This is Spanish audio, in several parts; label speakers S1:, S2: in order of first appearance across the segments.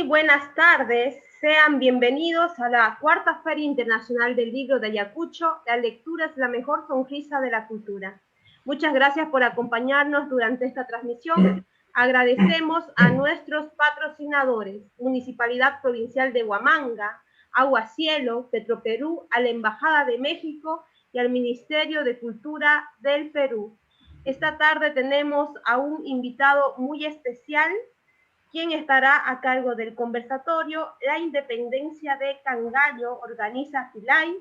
S1: buenas tardes. Sean bienvenidos a la Cuarta Feria Internacional del Libro de Ayacucho. La lectura es la mejor sonrisa de la cultura. Muchas gracias por acompañarnos durante esta transmisión. Agradecemos a nuestros patrocinadores, Municipalidad Provincial de Huamanga, Agua Cielo, Petroperú, a la Embajada de México y al Ministerio de Cultura del Perú. Esta tarde tenemos a un invitado muy especial, quien estará a cargo del conversatorio La Independencia de Cangallo, organiza FILAI.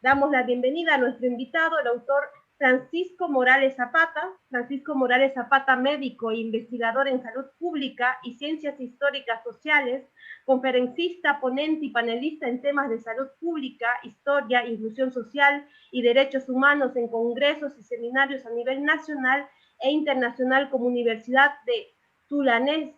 S1: Damos la bienvenida a nuestro invitado, el autor Francisco Morales Zapata. Francisco Morales Zapata, médico e investigador en salud pública y ciencias históricas sociales, conferencista, ponente y panelista en temas de salud pública, historia, inclusión social y derechos humanos en congresos y seminarios a nivel nacional e internacional como Universidad de Tulanés,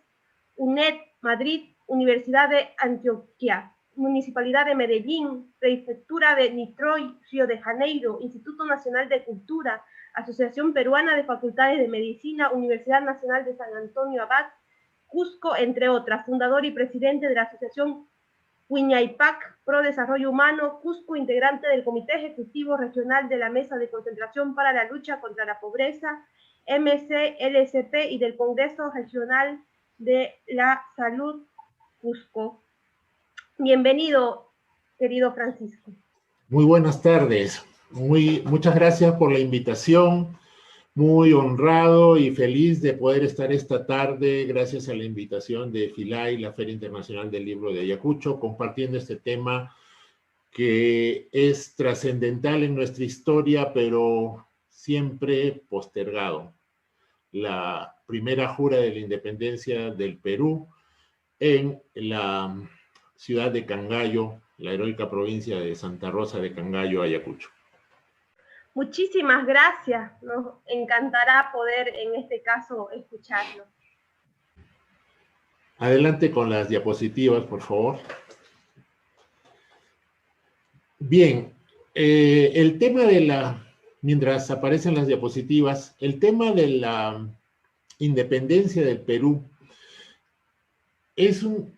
S1: UNED, Madrid, Universidad de Antioquia, Municipalidad de Medellín, Prefectura de Niterói, Río de Janeiro, Instituto Nacional de Cultura, Asociación Peruana de Facultades de Medicina, Universidad Nacional de San Antonio Abad, Cusco, entre otras. Fundador y presidente de la Asociación Huiñaypac Pro Desarrollo Humano, Cusco, integrante del Comité Ejecutivo Regional de la Mesa de Concentración para la Lucha contra la Pobreza, MCLSP, y del Congreso Regional de la Salud Cusco. Bienvenido, querido Francisco.
S2: Muy buenas tardes. Muchas gracias por la invitación. Muy honrado y feliz de poder estar esta tarde, gracias a la invitación de FILAI, la Feria Internacional del Libro de Ayacucho, compartiendo este tema que es trascendental en nuestra historia, pero siempre postergado. La primera jura de la independencia del Perú en la ciudad de Cangallo, la heroica provincia de Santa Rosa de Cangallo, Ayacucho.
S1: Muchísimas gracias. Nos encantará poder, en este caso, escucharlo.
S2: Adelante con las diapositivas, por favor. Bien, el tema de mientras aparecen las diapositivas, el tema de la independencia del Perú es un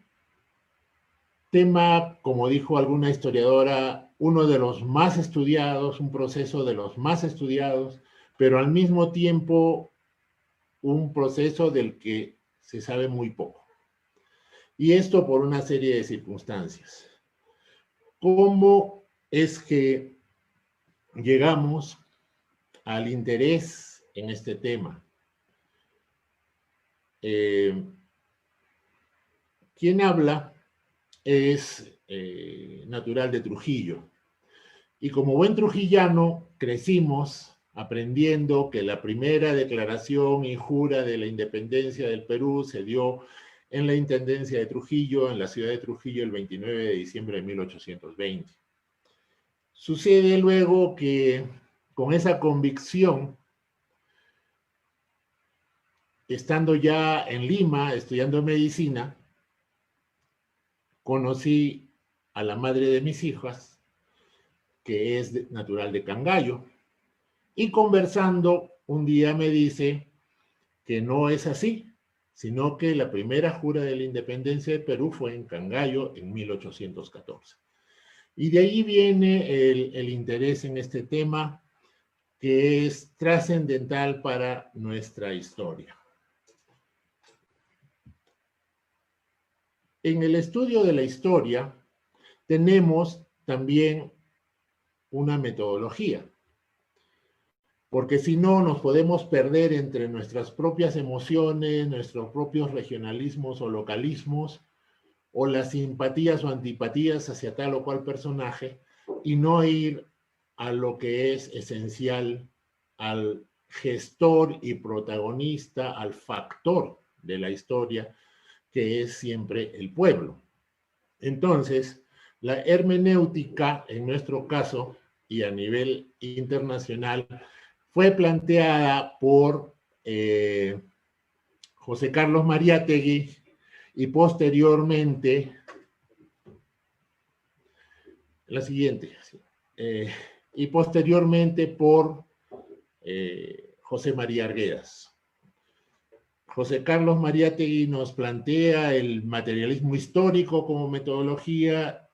S2: tema, como dijo alguna historiadora, uno de los más estudiados, un proceso de los más estudiados, pero al mismo tiempo un proceso del que se sabe muy poco. Y esto por una serie de circunstancias. ¿Cómo es que llegamos al interés en este tema? Quien habla es natural de Trujillo. Y como buen trujillano, crecimos aprendiendo que la primera declaración y jura de la independencia del Perú se dio en la Intendencia de Trujillo, en la ciudad de Trujillo, el 29 de diciembre de 1820. Sucede luego que, con esa convicción, estando ya en Lima, estudiando medicina, conocí a la madre de mis hijas, que es natural de Cangallo, y conversando, un día me dice que no es así, sino que la primera jura de la independencia de Perú fue en Cangallo en 1814. Y de ahí viene el interés en este tema, que es trascendental para nuestra historia. En el estudio de la historia tenemos también una metodología, porque si no nos podemos perder entre nuestras propias emociones, nuestros propios regionalismos o localismos, o las simpatías o antipatías hacia tal o cual personaje, y no ir a lo que es esencial, al gestor y protagonista, al factor de la historia, que es siempre el pueblo. Entonces, la hermenéutica, en nuestro caso, y a nivel internacional, fue planteada por José Carlos Mariátegui y posteriormente, la siguiente, y posteriormente por José María Arguedas. José Carlos Mariátegui nos plantea el materialismo histórico como metodología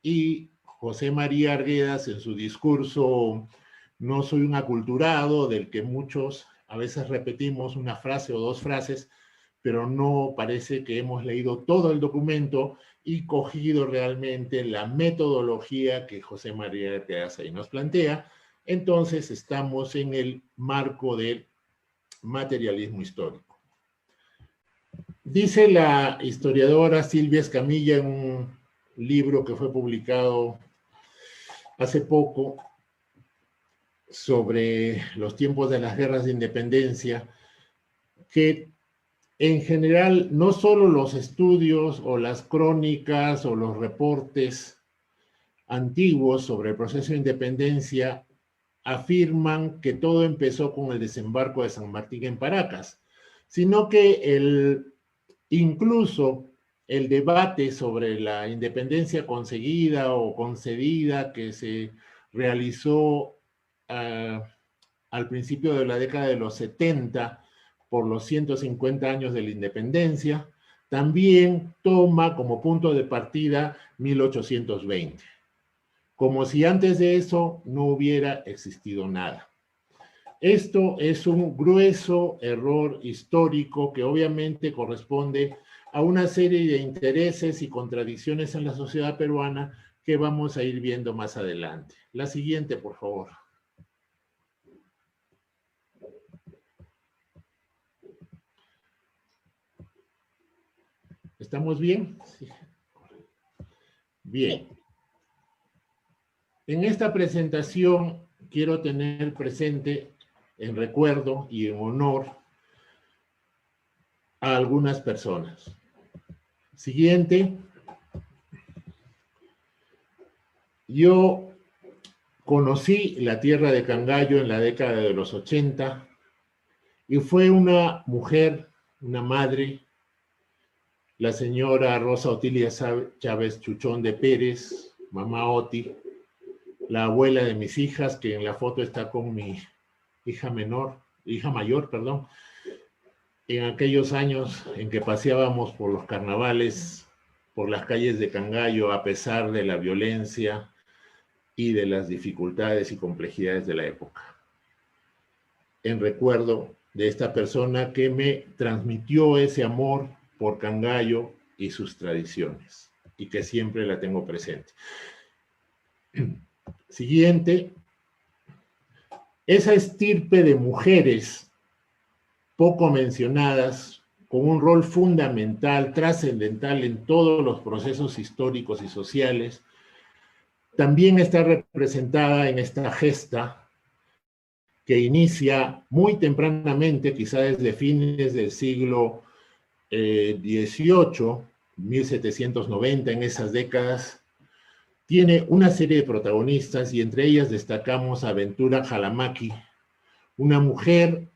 S2: y José María Arguedas en su discurso No soy un aculturado, del que muchos a veces repetimos una frase o dos frases, pero no parece que hemos leído todo el documento y cogido realmente la metodología que José María Arguedas ahí nos plantea. Entonces estamos en el marco del materialismo histórico. Dice la historiadora Silvia Escamilla en un libro que fue publicado hace poco sobre los tiempos de las guerras de independencia, que en general no solo los estudios o las crónicas o los reportes antiguos sobre el proceso de independencia afirman que todo empezó con el desembarco de San Martín en Paracas, sino que incluso el debate sobre la independencia conseguida o concedida que se realizó al principio de la década de los 70 por los 150 años de la independencia, también toma como punto de partida 1820, como si antes de eso no hubiera existido nada. Esto es un grueso error histórico que obviamente corresponde a una serie de intereses y contradicciones en la sociedad peruana que vamos a ir viendo más adelante. La siguiente, por favor. ¿Estamos bien? Sí. Bien. En esta presentación quiero tener presente, en recuerdo y en honor, a algunas personas. Siguiente. Yo conocí la tierra de Cangallo en la década de los 80 y fue una mujer, una madre, la señora Rosa Otilia Chávez Chuchón de Pérez, mamá Oti, la abuela de mis hijas, que en la foto está con mi hija mayor, en aquellos años en que paseábamos por los carnavales, por las calles de Cangallo, a pesar de la violencia y de las dificultades y complejidades de la época. En recuerdo de esta persona que me transmitió ese amor por Cangallo y sus tradiciones, y que siempre la tengo presente. Siguiente. Esa estirpe de mujeres poco mencionadas, con un rol fundamental, trascendental en todos los procesos históricos y sociales, también está representada en esta gesta que inicia muy tempranamente, quizá desde fines del siglo XVIII, 1790, en esas décadas. Tiene una serie de protagonistas y entre ellas destacamos a Ventura Jalamaki, una mujer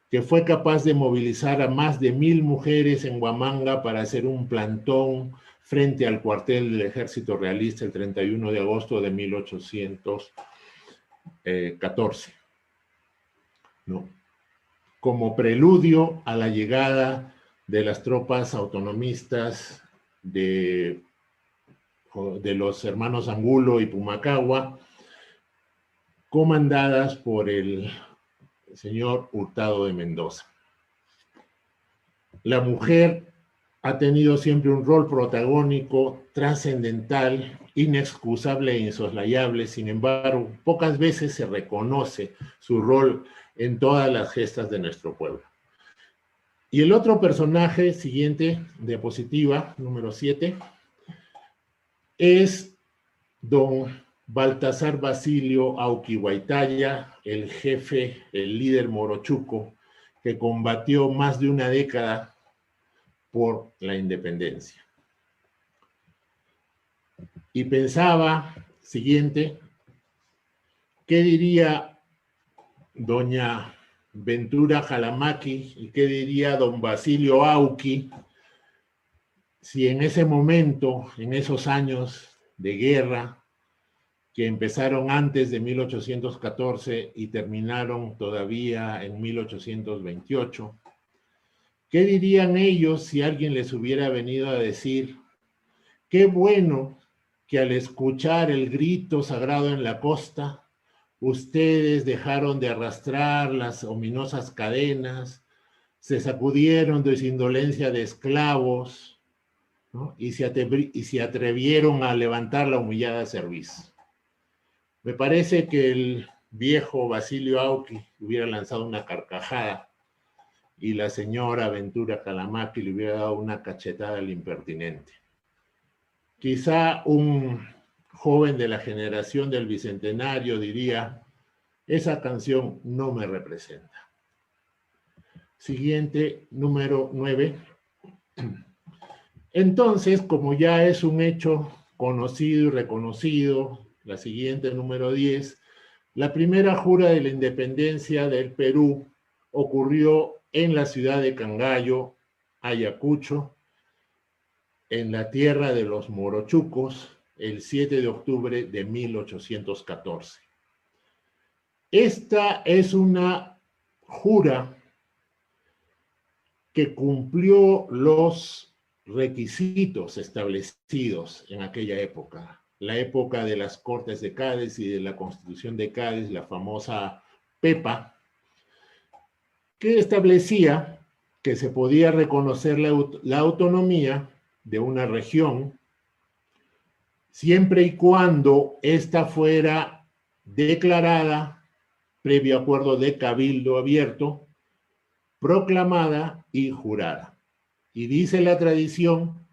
S2: que fue capaz de movilizar a más de 1000 mujeres en Huamanga para hacer un plantón frente al cuartel del ejército realista el 31 de agosto de 1814, ¿no? Como preludio a la llegada de las tropas autonomistas de los hermanos Angulo y Pumacahua, comandadas por el señor Hurtado de Mendoza. La mujer ha tenido siempre un rol protagónico, trascendental, inexcusable e insoslayable. Sin embargo, pocas veces se reconoce su rol en todas las gestas de nuestro pueblo. Y el otro personaje, siguiente diapositiva, número 7, es don Baltasar Basilio Auqui Huaytaya, el jefe, el líder morochuco, que combatió más de una década por la independencia. Y pensaba, siguiente, ¿qué diría doña Ventura Jalamaki y qué diría don Basilio Auqui si en ese momento, en esos años de guerra, que empezaron antes de 1814 y terminaron todavía en 1828, ¿Qué dirían ellos si alguien les hubiera venido a decir, qué bueno que al escuchar el grito sagrado en la costa, ustedes dejaron de arrastrar las ominosas cadenas, se sacudieron de su indolencia de esclavos, ¿no? y se atrevieron a levantar la humillada cerviz? Me parece que el viejo Basilio Auqui hubiera lanzado una carcajada y la señora Ventura Calamachi le hubiera dado una cachetada al impertinente. Quizá un joven de la generación del Bicentenario diría, esa canción no me representa. Siguiente, número 9. Entonces, como ya es un hecho conocido y reconocido, la siguiente, número 10, la primera jura de la independencia del Perú ocurrió en la ciudad de Cangallo, Ayacucho, en la tierra de los morochucos, el 7 de octubre de 1814. Esta es una jura que cumplió los requisitos establecidos en aquella época, la época de las Cortes de Cádiz y de la Constitución de Cádiz, la famosa PEPA, que establecía que se podía reconocer la autonomía de una región siempre y cuando ésta fuera declarada previo acuerdo de cabildo abierto, proclamada y jurada. Y dice la tradición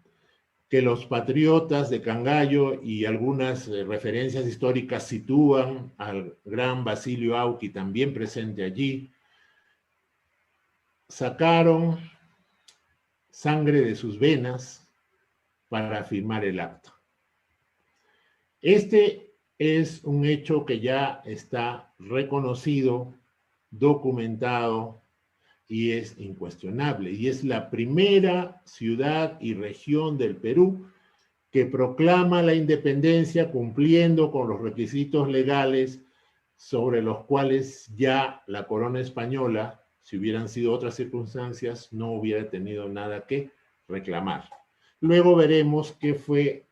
S2: que los patriotas de Cangallo y algunas referencias históricas sitúan al gran Basilio Auqui también presente allí, sacaron sangre de sus venas para firmar el acta. Este es un hecho que ya está reconocido, documentado y es incuestionable. Y es la primera ciudad y región del Perú que proclama la independencia cumpliendo con los requisitos legales sobre los cuales ya la corona española, si hubieran sido otras circunstancias, no hubiera tenido nada que reclamar. Luego veremos qué fue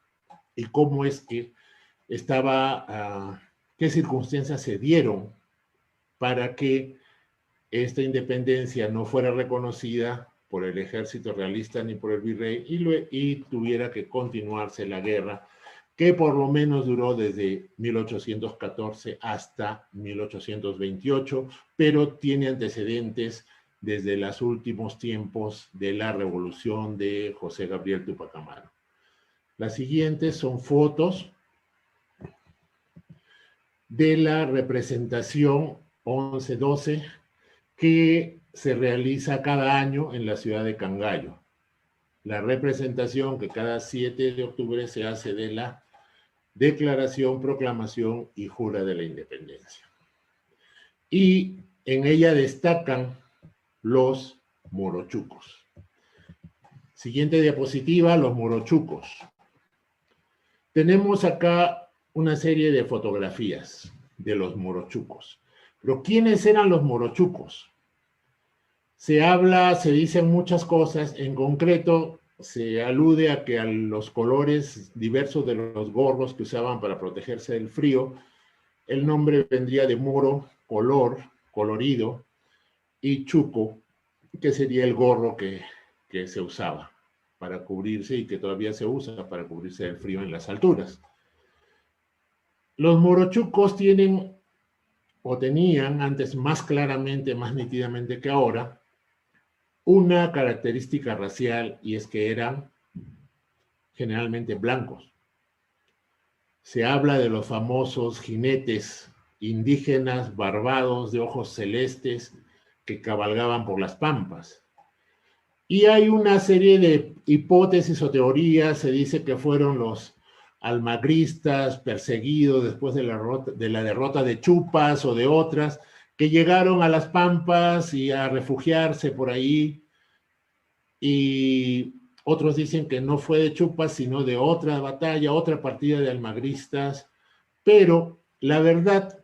S2: y cómo es que qué circunstancias se dieron para que esta independencia no fuera reconocida por el ejército realista ni por el virrey y tuviera que continuarse la guerra, que por lo menos duró desde 1814 hasta 1828, pero tiene antecedentes desde los últimos tiempos de la revolución de José Gabriel Tupac Amaru. Las siguientes son fotos de la representación 11-12 que se realiza cada año en la ciudad de Cangallo. La representación que cada 7 de octubre se hace de la declaración, proclamación y jura de la independencia. Y en ella destacan los morochucos. Siguiente diapositiva, los morochucos. Tenemos acá una serie de fotografías de los morochucos. Pero ¿quiénes eran los morochucos? Se dicen muchas cosas, en concreto se alude a que a los colores diversos de los gorros que usaban para protegerse del frío, el nombre vendría de moro, color, colorido, y chuco, que sería el gorro que se usaba para cubrirse y que todavía se usa para cubrirse del frío en las alturas. Los morochucos tienen o tenían antes más claramente, más nítidamente que ahora, una característica racial, y es que eran generalmente blancos. Se habla de los famosos jinetes indígenas barbados de ojos celestes que cabalgaban por las pampas. Y hay una serie de hipótesis o teorías, se dice que fueron los almagristas perseguidos después de la derrota de Chupas o de otras, que llegaron a las pampas y a refugiarse por ahí, y otros dicen que no fue de Chupas, sino de otra batalla, otra partida de almagristas, pero la verdad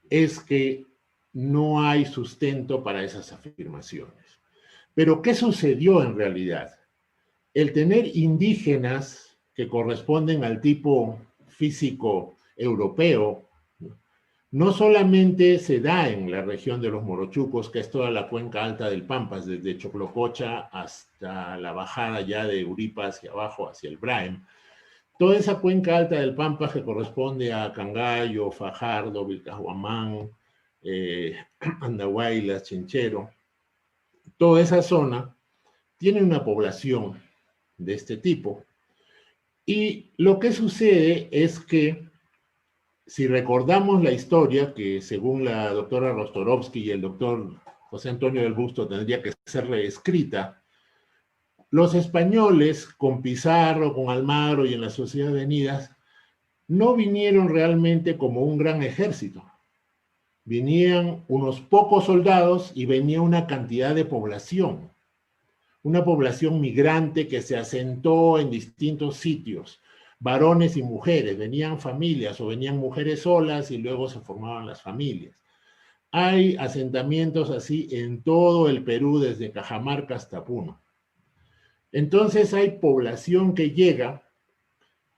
S2: es que no hay sustento para esas afirmaciones. Pero ¿qué sucedió en realidad? El tener indígenas que corresponden al tipo físico europeo, no solamente se da en la región de los Morochucos, que es toda la cuenca alta del Pampas, desde Choclococha hasta la bajada ya de Uripa hacia abajo, hacia el Braem. Toda esa cuenca alta del Pampas que corresponde a Cangallo, Fajardo, Vilcahuamán, Andahuaylas, Chinchero, toda esa zona tiene una población de este tipo. Y lo que sucede es que, si recordamos la historia, que según la doctora Rostorovsky y el doctor José Antonio del Busto tendría que ser reescrita, los españoles con Pizarro, con Almagro y en la Sociedad Unidas no vinieron realmente como un gran ejército. Venían unos pocos soldados y venía una cantidad de población. Una población migrante que se asentó en distintos sitios, varones y mujeres, venían familias o venían mujeres solas y luego se formaban las familias. Hay asentamientos así en todo el Perú, desde Cajamarca hasta Puno. Entonces hay población que llega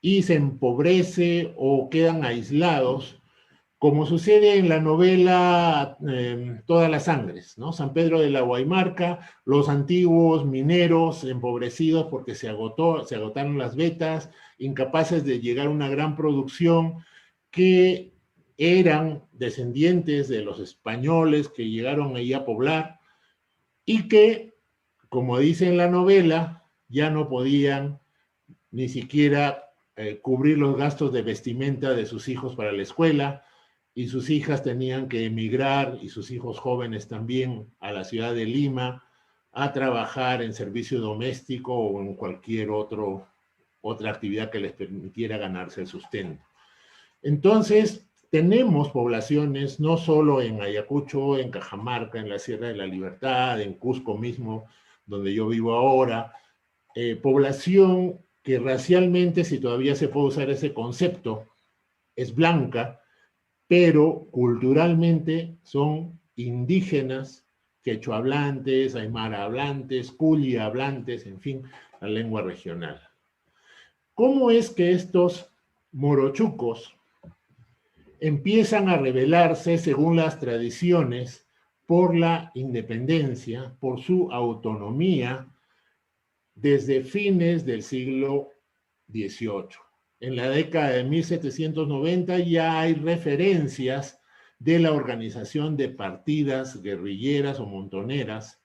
S2: y se empobrece o quedan aislados, como sucede en la novela Todas las Sangres, ¿no? San Pedro de la Guaymarca, los antiguos mineros empobrecidos porque se agotaron las vetas, incapaces de llegar a una gran producción, que eran descendientes de los españoles que llegaron ahí a poblar y que, como dice en la novela, ya no podían ni siquiera cubrir los gastos de vestimenta de sus hijos para la escuela, y sus hijas tenían que emigrar, y sus hijos jóvenes también, a la ciudad de Lima, a trabajar en servicio doméstico o en cualquier otra actividad que les permitiera ganarse el sustento. Entonces, tenemos poblaciones, no solo en Ayacucho, en Cajamarca, en la Sierra de la Libertad, en Cusco mismo, donde yo vivo ahora, población que racialmente, si todavía se puede usar ese concepto, es blanca, pero culturalmente son indígenas, quechua hablantes, aymara hablantes, culi hablantes, en fin, la lengua regional. ¿Cómo es que estos morochucos empiezan a rebelarse, según las tradiciones, por la independencia, por su autonomía, desde fines del siglo XVIII? En la década de 1790 ya hay referencias de la organización de partidas guerrilleras o montoneras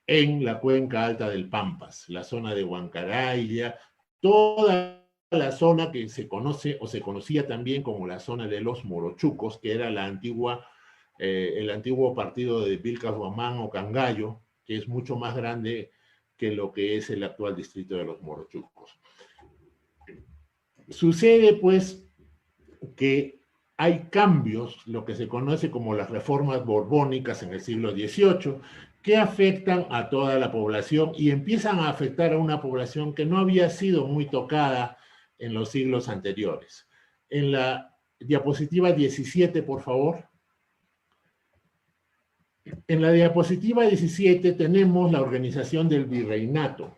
S2: en la cuenca alta del Pampas, la zona de Huancaraya, toda la zona que se conoce o se conocía también como la zona de los Morochucos, que era la antigua, el antiguo partido de Vilcahuamán o Cangallo, que es mucho más grande que lo que es el actual distrito de los Morochucos. Sucede, pues, que hay cambios, lo que se conoce como las reformas borbónicas en el siglo XVIII, que afectan a toda la población y empiezan a afectar a una población que no había sido muy tocada en los siglos anteriores. En la diapositiva 17, por favor. En la diapositiva 17 tenemos la organización del virreinato.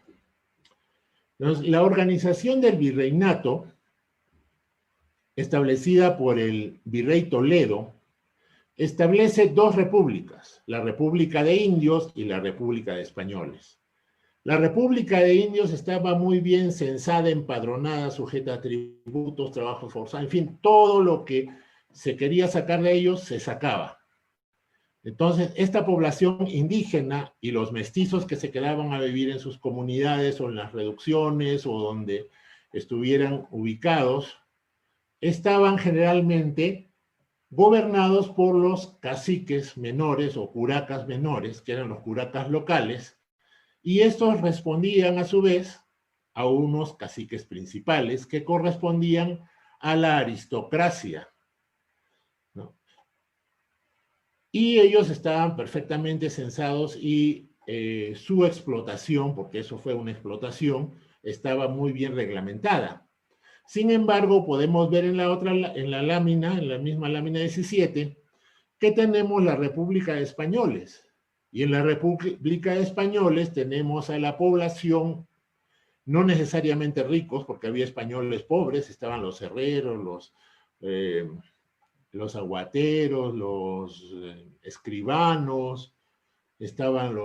S2: Entonces, la organización del virreinato, establecida por el virrey Toledo, establece dos repúblicas, la República de Indios y la República de Españoles. La República de Indios estaba muy bien censada, empadronada, sujeta a tributos, trabajo forzado, en fin, todo lo que se quería sacar de ellos se sacaba. Entonces, esta población indígena y los mestizos que se quedaban a vivir en sus comunidades o en las reducciones o donde estuvieran ubicados, estaban generalmente gobernados por los caciques menores o curacas menores, que eran los curacas locales, y estos respondían a su vez a unos caciques principales que correspondían a la aristocracia, ¿no? Y ellos estaban perfectamente censados y su explotación, porque eso fue una explotación, estaba muy bien reglamentada. Sin embargo, podemos ver en la lámina, en la misma lámina 17, que tenemos la República de Españoles. Y en la República de Españoles tenemos a la población, no necesariamente ricos, porque había españoles pobres, estaban los herreros, los aguateros, los escribanos, estaban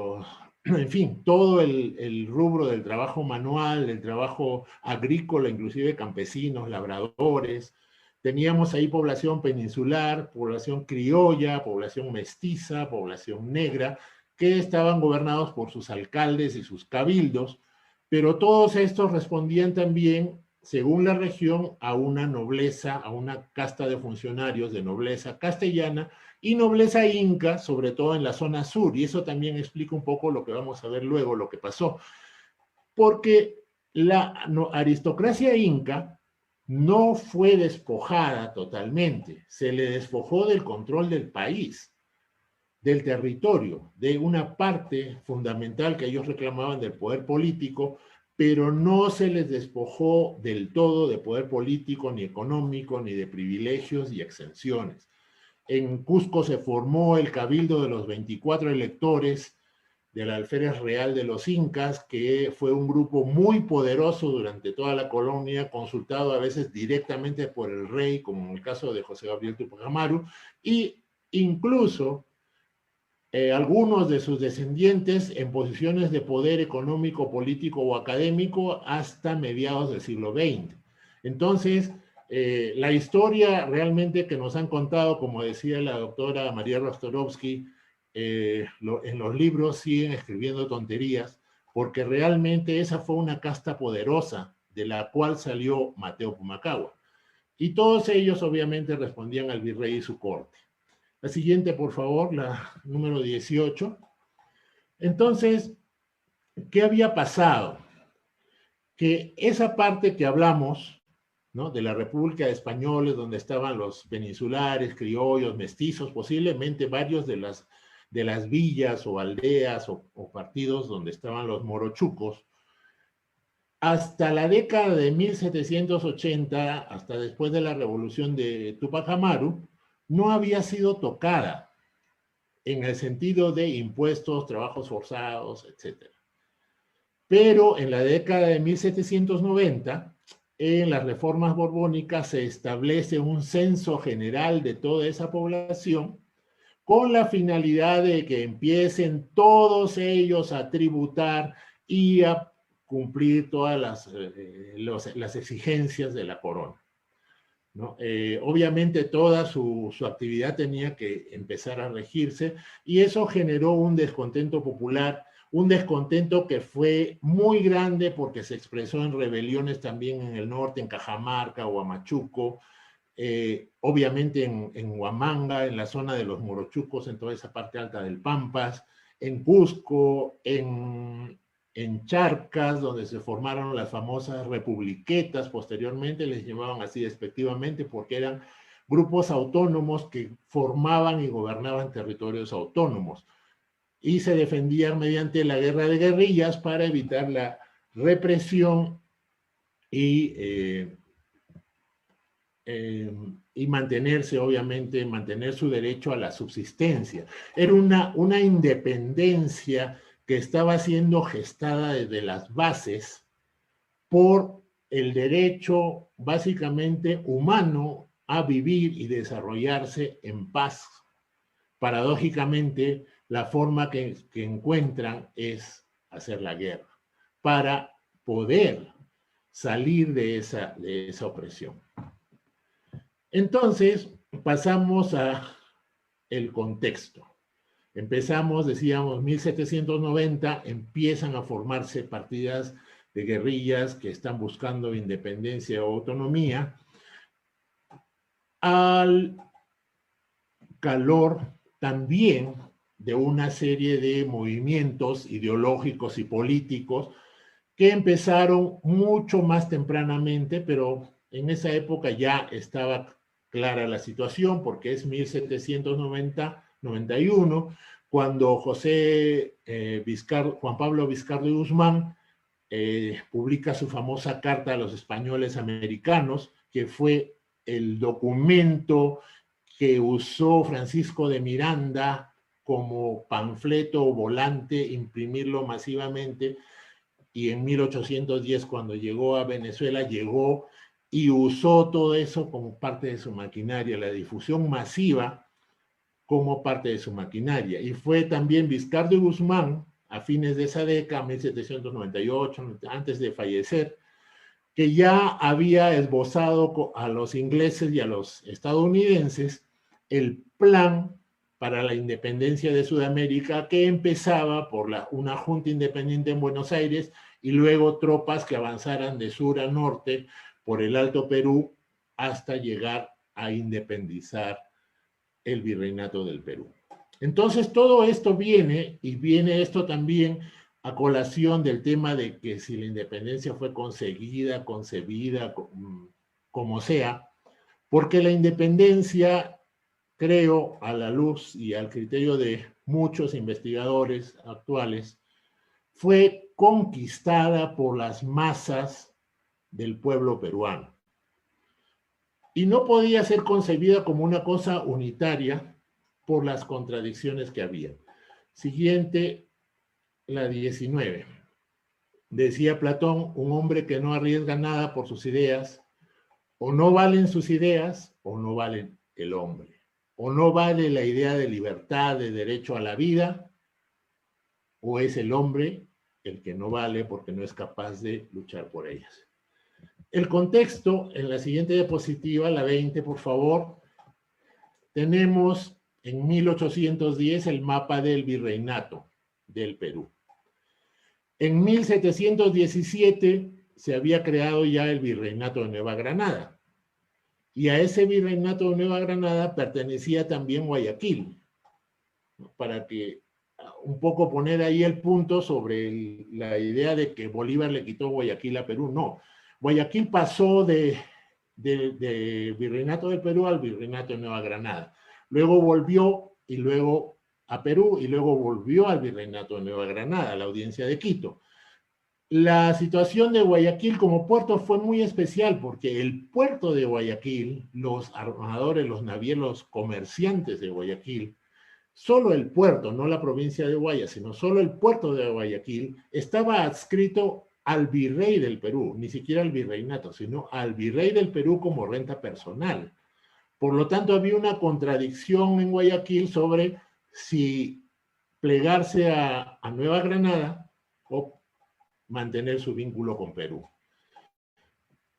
S2: en fin, todo el rubro del trabajo manual, del trabajo agrícola, inclusive campesinos, labradores. Teníamos ahí población peninsular, población criolla, población mestiza, población negra, que estaban gobernados por sus alcaldes y sus cabildos, pero todos estos respondían también, según la región, a una nobleza, a una casta de funcionarios de nobleza castellana y nobleza inca, sobre todo en la zona sur, y eso también explica un poco lo que vamos a ver luego, lo que pasó, porque la aristocracia inca no fue despojada totalmente, se le despojó del control del país, del territorio, de una parte fundamental que ellos reclamaban del poder político, pero no se les despojó del todo de poder político, ni económico, ni de privilegios y exenciones. En Cusco se formó el Cabildo de los 24 electores del alférez real de los incas, que fue un grupo muy poderoso durante toda la colonia, consultado a veces directamente por el rey, como en el caso de José Gabriel Tupac Amaru, y incluso algunos de sus descendientes en posiciones de poder económico, político o académico hasta mediados del siglo XX. Entonces, la historia realmente que nos han contado, como decía la doctora María Rostorovsky, en los libros siguen escribiendo tonterías, porque realmente esa fue una casta poderosa de la cual salió Mateo Pumacahua. Y todos ellos obviamente respondían al virrey y su corte. La siguiente, por favor, la número 18. Entonces, ¿qué había pasado? Que esa parte que hablamos, ¿no?, de la República de Españoles, donde estaban los peninsulares, criollos, mestizos, posiblemente varios de las villas o aldeas o partidos donde estaban los morochucos, hasta la década de 1780, hasta después de la revolución de Tupac Amaru, no había sido tocada en el sentido de impuestos, trabajos forzados, etc. Pero en la década de 1790, en las reformas borbónicas se establece un censo general de toda esa población con la finalidad de que empiecen todos ellos a tributar y a cumplir todas las exigencias de la corona, ¿no? Obviamente toda su actividad tenía que empezar a regirse y eso generó un descontento popular, un descontento que fue muy grande porque se expresó en rebeliones también en el norte, en Cajamarca, Huamachuco, obviamente en Huamanga, en la zona de los morochucos, en toda esa parte alta del Pampas, en Cusco, en Charcas, donde se formaron las famosas republiquetas, posteriormente les llamaban así despectivamente porque eran grupos autónomos que formaban y gobernaban territorios autónomos y se defendían mediante la guerra de guerrillas para evitar la represión y mantenerse, obviamente, mantener su derecho a la subsistencia. Era una independencia que estaba siendo gestada desde las bases por el derecho básicamente humano a vivir y desarrollarse en paz. Paradójicamente, la forma que encuentran es hacer la guerra para poder salir de esa opresión. Entonces, pasamos a el contexto. Empezamos, decíamos, 1790, empiezan a formarse partidas de guerrillas que están buscando independencia o autonomía, al calor también de una serie de movimientos ideológicos y políticos que empezaron mucho más tempranamente, pero en esa época ya estaba clara la situación, porque es 1791, cuando Juan Pablo Vizcardo y Guzmán publica su famosa Carta a los Españoles Americanos, que fue el documento que usó Francisco de Miranda como panfleto o volante, imprimirlo masivamente, y en 1810, cuando llegó a Venezuela, llegó y usó todo eso como parte de su maquinaria, la difusión masiva como parte de su maquinaria. Y fue también Vizcardo y Guzmán, a fines de esa década, 1798, antes de fallecer, que ya había esbozado a los ingleses y a los estadounidenses el plan para la independencia de Sudamérica, que empezaba por una junta independiente en Buenos Aires y luego tropas que avanzaran de sur a norte por el Alto Perú hasta llegar a independizar el virreinato del Perú. Entonces todo esto viene, y viene esto también a colación del tema de que si la independencia fue conseguida, concebida, como sea, porque la independencia, creo, a la luz y al criterio de muchos investigadores actuales, fue conquistada por las masas del pueblo peruano. Y no podía ser concebida como una cosa unitaria por las contradicciones que había. Siguiente, la 19. Decía Platón, un hombre que no arriesga nada por sus ideas, o no valen sus ideas, o no vale el hombre. O no vale la idea de libertad, de derecho a la vida, o es el hombre el que no vale porque no es capaz de luchar por ellas. El contexto, en la siguiente diapositiva, la 20, por favor, tenemos en 1810 el mapa del virreinato del Perú. En 1717 se había creado ya el virreinato de Nueva Granada. Y a ese virreinato de Nueva Granada pertenecía también Guayaquil, ¿no? Para que un poco poner ahí el punto sobre la idea de que Bolívar le quitó Guayaquil a Perú. No, Guayaquil pasó de virreinato del Perú al virreinato de Nueva Granada. Luego volvió y luego a Perú y luego volvió al virreinato de Nueva Granada, a la audiencia de Quito. La situación de Guayaquil como puerto fue muy especial porque el puerto de Guayaquil, los armadores, los navieros, los comerciantes de Guayaquil, solo el puerto, no la provincia de Guayas, sino solo el puerto de Guayaquil estaba adscrito al virrey del Perú, ni siquiera al virreinato, sino al virrey del Perú como renta personal. Por lo tanto, había una contradicción en Guayaquil sobre si plegarse a Nueva Granada o mantener su vínculo con Perú.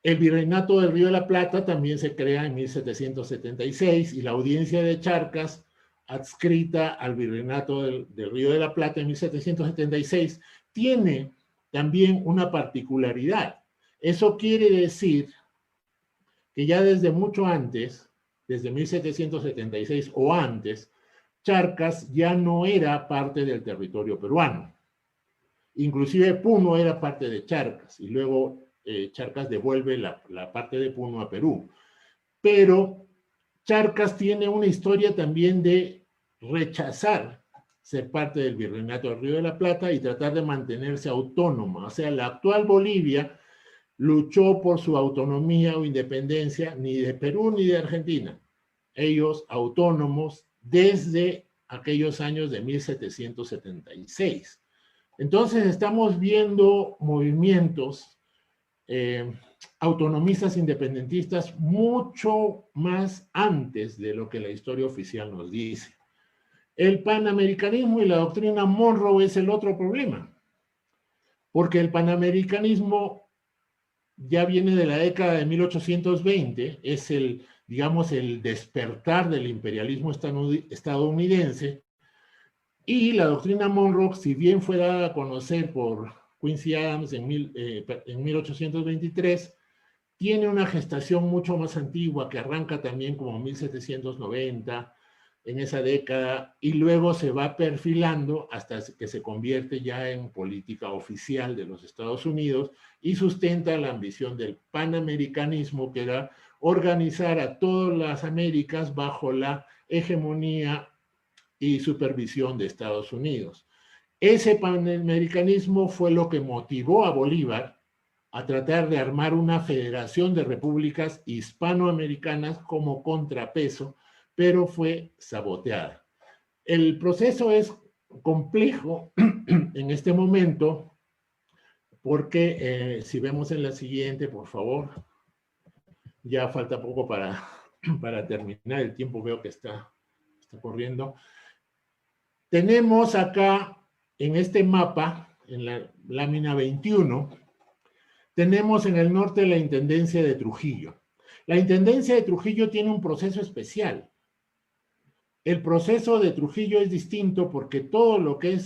S2: El virreinato del Río de la Plata también se crea en 1776 y la audiencia de Charcas, adscrita al virreinato del Río de la Plata en 1776, tiene también una particularidad. Eso quiere decir que ya desde mucho antes, desde 1776 o antes, Charcas ya no era parte del territorio peruano. Inclusive Puno era parte de Charcas y luego Charcas devuelve la parte de Puno a Perú. Pero Charcas tiene una historia también de rechazar ser parte del virreinato del Río de la Plata y tratar de mantenerse autónoma. O sea, la actual Bolivia luchó por su autonomía o independencia ni de Perú ni de Argentina. Ellos autónomos desde aquellos años de 1776. Entonces estamos viendo movimientos autonomistas independentistas mucho más antes de lo que la historia oficial nos dice. El panamericanismo y la doctrina Monroe es el otro problema, porque el panamericanismo ya viene de la década de 1820, es digamos, el despertar del imperialismo estadounidense. Y la doctrina Monroe, si bien fue dada a conocer por Quincy Adams en 1823, tiene una gestación mucho más antigua que arranca también como 1790, en esa década, y luego se va perfilando hasta que se convierte ya en política oficial de los Estados Unidos y sustenta la ambición del panamericanismo, que era organizar a todas las Américas bajo la hegemonía y supervisión de Estados Unidos. Ese panamericanismo fue lo que motivó a Bolívar a tratar de armar una federación de repúblicas hispanoamericanas como contrapeso, pero fue saboteada. El proceso es complejo en este momento porque si vemos en la siguiente, por favor, ya falta poco para terminar, el tiempo veo que está corriendo. Tenemos acá en este mapa, en la lámina 21, tenemos en el norte la Intendencia de Trujillo. La Intendencia de Trujillo tiene un proceso especial. El proceso de Trujillo es distinto porque todo lo que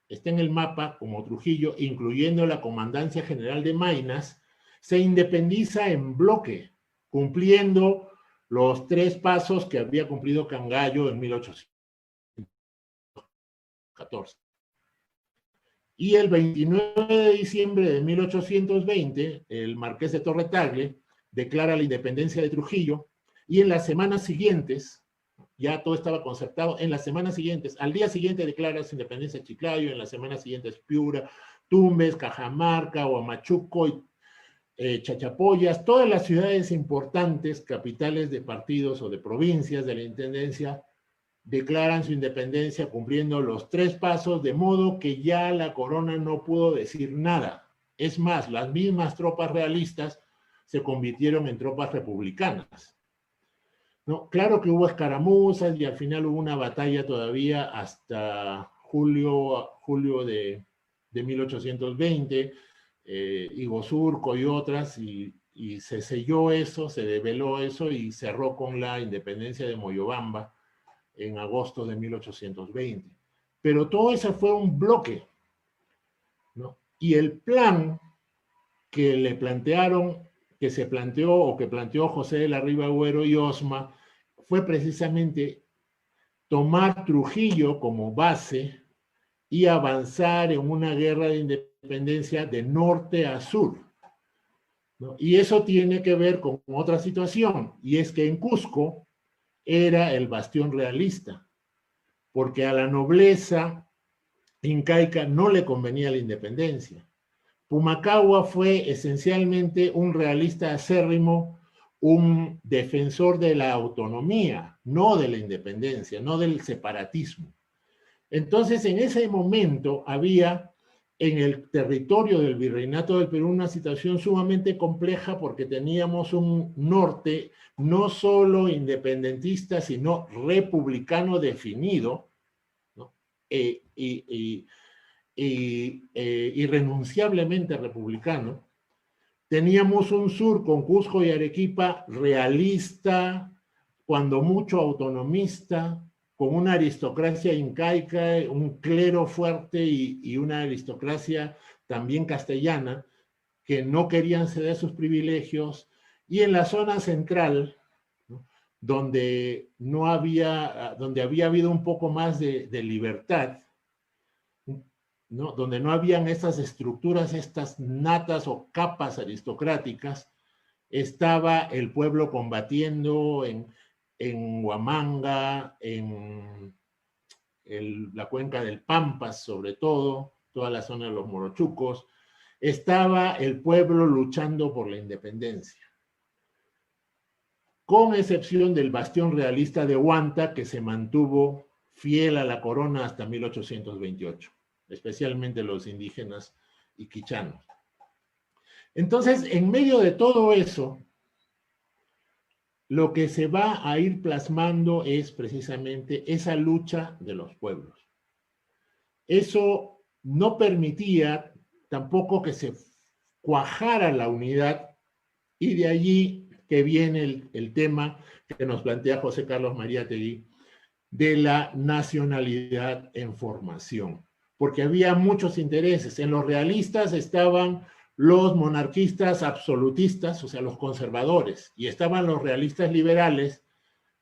S2: está en el mapa como Trujillo, incluyendo la Comandancia General de Maynas, se independiza en bloque, cumpliendo los 3 pasos que había cumplido Cangallo en 1814. Y el 29 de diciembre de 1820, el marqués de Torre Tagle declara la independencia de Trujillo, y en las semanas siguientes, ya todo estaba concertado, en las semanas siguientes, al día siguiente declara su independencia de Chiclayo, en las semanas siguientes Piura, Tumbes, Cajamarca, Huamachuco, Chachapoyas, todas las ciudades importantes, capitales de partidos o de provincias de la intendencia, declaran su independencia cumpliendo los 3 pasos, de modo que ya la corona no pudo decir nada. Es más, las mismas tropas realistas se convirtieron en tropas republicanas. ¿No? Claro que hubo escaramuzas y al final hubo una batalla todavía hasta julio de 1820, Iguazurco y otras, y se selló eso, se develó eso y cerró con la independencia de Moyobamba en agosto de 1820. Pero todo eso fue un bloque, ¿no? Y el plan que le plantearon, que se planteó o que planteó José de la Riva Agüero y Osma, fue precisamente tomar Trujillo como base y avanzar en una guerra de independencia de norte a sur, ¿no? Y eso tiene que ver con otra situación, y es que en Cusco era el bastión realista, porque a la nobleza incaica no le convenía la independencia. Pumacahua fue esencialmente un realista acérrimo, un defensor de la autonomía, no de la independencia, no del separatismo. Entonces, en ese momento había en el territorio del Virreinato del Perú una situación sumamente compleja porque teníamos un norte no solo independentista, sino republicano definido, ¿no? Irrenunciablemente republicano. Teníamos un sur con Cusco y Arequipa realista, cuando mucho autonomista, con una aristocracia incaica, un clero fuerte y una aristocracia también castellana, que no querían ceder sus privilegios, y en la zona central, ¿no? donde había habido un poco más de libertad, ¿no? Donde no habían estas estructuras, estas natas o capas aristocráticas, estaba el pueblo combatiendo en Huamanga, en la cuenca del Pampas sobre todo, toda la zona de los Morochucos, estaba el pueblo luchando por la independencia, con excepción del bastión realista de Huanta, que se mantuvo fiel a la corona hasta 1828, especialmente los indígenas y quichanos. Entonces, en medio de todo eso, lo que se va a ir plasmando es precisamente esa lucha de los pueblos. Eso no permitía tampoco que se cuajara la unidad, y de allí que viene el tema que nos plantea José Carlos Mariátegui de la nacionalidad en formación, porque había muchos intereses. En los realistas estaban los monarquistas absolutistas, o sea, los conservadores, y estaban los realistas liberales,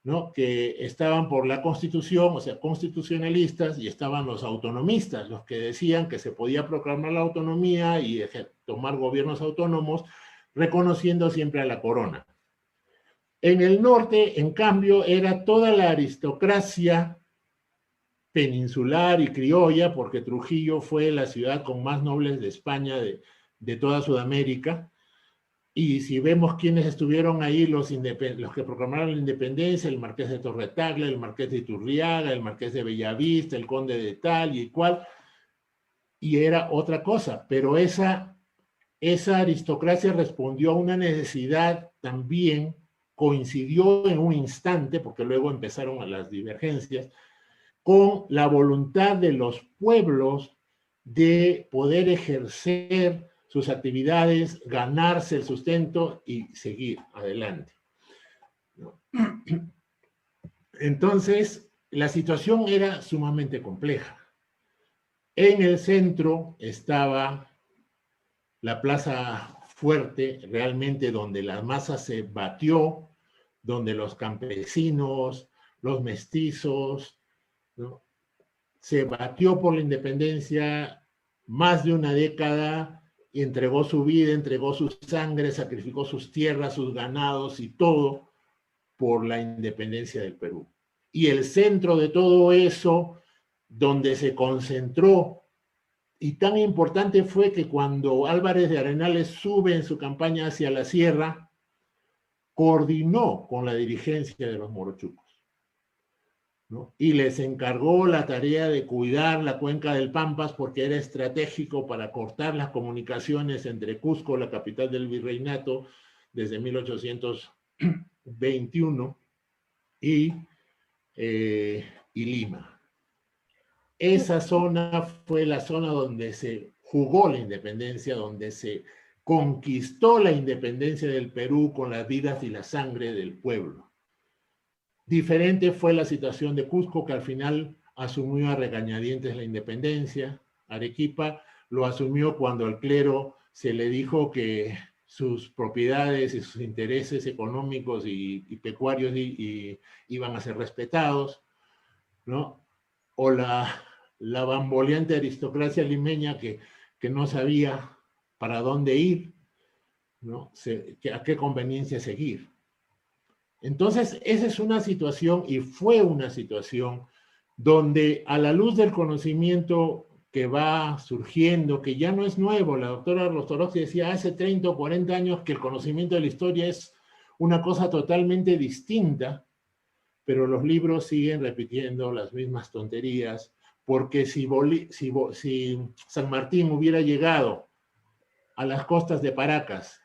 S2: ¿no? Que estaban por la Constitución, o sea, constitucionalistas, y estaban los autonomistas, los que decían que se podía proclamar la autonomía y tomar gobiernos autónomos, reconociendo siempre a la corona. En el norte, en cambio, era toda la aristocracia peninsular y criolla, porque Trujillo fue la ciudad con más nobles de España, de toda Sudamérica, Y si vemos quiénes estuvieron ahí, los que proclamaron la independencia, el marqués de Torretaglia, el marqués de Iturriaga, el marqués de Bellavista, el conde de tal y cual, y era otra cosa, pero esa aristocracia respondió a una necesidad también, coincidió en un instante, porque luego empezaron las divergencias, con la voluntad de los pueblos de poder ejercer sus actividades, ganarse el sustento y seguir adelante. Entonces, la situación era sumamente compleja. En el centro estaba la Plaza Fuerte, realmente donde la masa se batió, donde los campesinos, los mestizos, ¿no?, se batió por la independencia más de una década y entregó su vida, entregó su sangre, sacrificó sus tierras, sus ganados y todo por la independencia del Perú. Y el centro de todo eso, donde se concentró, y tan importante fue que cuando Álvarez de Arenales sube en su campaña hacia la sierra, coordinó con la dirigencia de los morochucos, ¿no?, y les encargó la tarea de cuidar la cuenca del Pampas porque era estratégico para cortar las comunicaciones entre Cusco, la capital del virreinato, desde 1821, y Lima. Esa zona fue la zona donde se jugó la independencia, donde se conquistó la independencia del Perú con las vidas y la sangre del pueblo. Diferente fue la situación de Cusco, que al final asumió a regañadientes la independencia. Arequipa lo asumió cuando al clero se le dijo que sus propiedades y sus intereses económicos y pecuarios iban a ser respetados, ¿no? O la bamboleante aristocracia limeña que no sabía para dónde ir, ¿no?, a qué conveniencia seguir. Entonces, esa es una situación, y fue una situación, donde a la luz del conocimiento que va surgiendo, que ya no es nuevo, la doctora Rostorowski decía hace 30 o 40 años que el conocimiento de la historia es una cosa totalmente distinta, pero los libros siguen repitiendo las mismas tonterías, porque si San Martín hubiera llegado a las costas de Paracas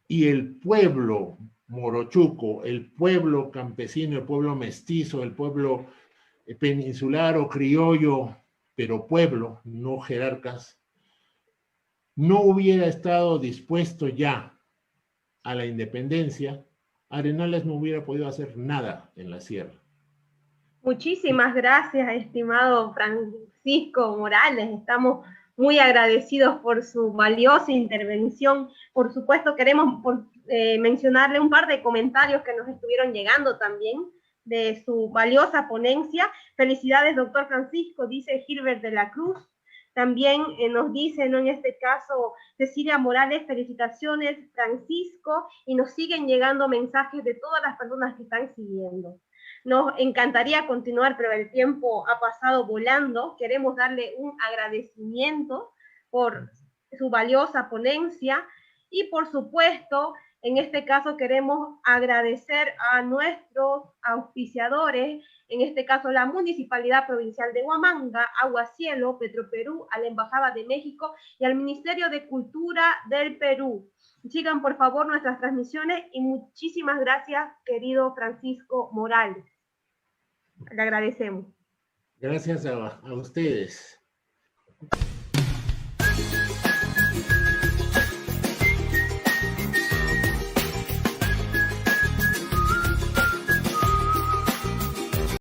S2: y el pueblo morochuco, el pueblo campesino, el pueblo mestizo, el pueblo peninsular o criollo, pero pueblo, no jerarcas, no hubiera estado dispuesto ya a la independencia, Arenales no hubiera podido hacer nada en la sierra.
S1: Muchísimas gracias, estimado Francisco Morales. Estamos muy agradecidos por su valiosa intervención. Por supuesto, queremos mencionarle un par de comentarios que nos estuvieron llegando también de su valiosa ponencia. Felicidades, doctor Francisco, dice Gilbert de la Cruz. También nos dice, ¿no?, en este caso, Cecilia Morales, felicitaciones, Francisco, y nos siguen llegando mensajes de todas las personas que están siguiendo. Nos encantaría continuar, pero el tiempo ha pasado volando. Queremos darle un agradecimiento por su valiosa ponencia y, por supuesto, en este caso queremos agradecer a nuestros auspiciadores, en este caso la Municipalidad Provincial de Huamanga, Agua Cielo, Petroperú, a la Embajada de México y al Ministerio de Cultura del Perú. Sigan por favor nuestras transmisiones y muchísimas gracias, querido Francisco Morales. Le agradecemos.
S2: Gracias a ustedes.